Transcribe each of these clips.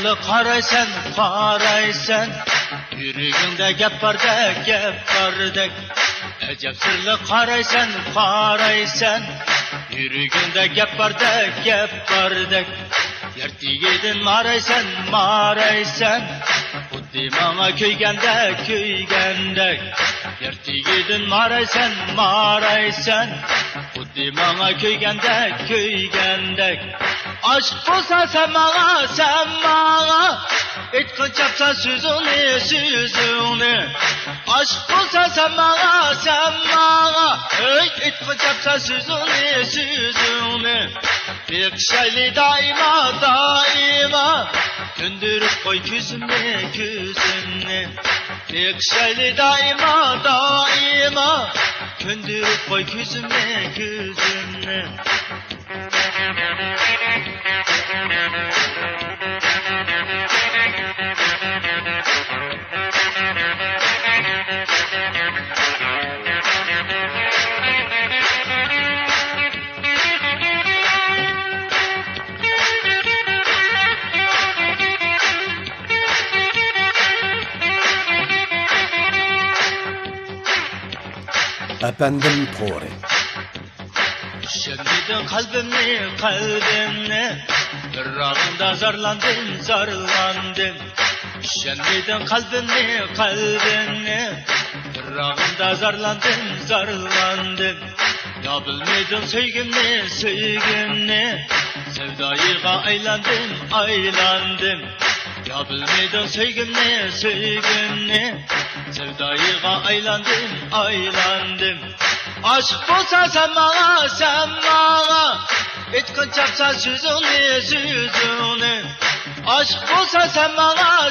sırlı qaraysan, yürüyünde gep bardek, Ecep sırlı qaraysan, yürüyünde gep bardek, Yertigidin maraysan, Xuddi manga köygəndək, Yertigidin maraysan, Xuddi manga köygəndək, Aşk bolsa sen mağa, etkin çapsa sözünü, Aşk bolsa sen mağa, etkin çapsa sözünü, Bir şeyli daima, Gündürüp koy küzümle, Bir şeyli daima, Gündürüp koy küzümle. Efendim Tori. Şendidin kalbimni, Rağında zarlandım, Şendidin kalbimni, Rağında zarlandım, Ya bilmedin sevgimni, Sevdayıga aylandım, Ya bilmedin sevgimni, Sevdayıga aylandım, Aşk bolsa sen mağa, etkin çapsa sözünü, Aşk bolsa sen mağa,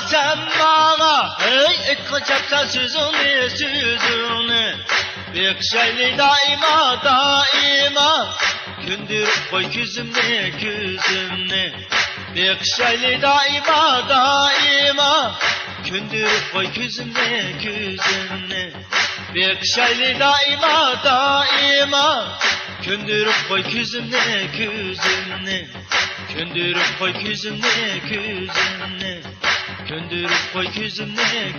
etkin çapsa sözünü, Bir şeyli daima, Gündürüp koy küzümle, Bir şeyli daima, Gündürüp koy küzümle, Bir şeyli daima, Gündürüp koy küzümle, Gündürüp koy küzümle, Gündürüp koy küzümle.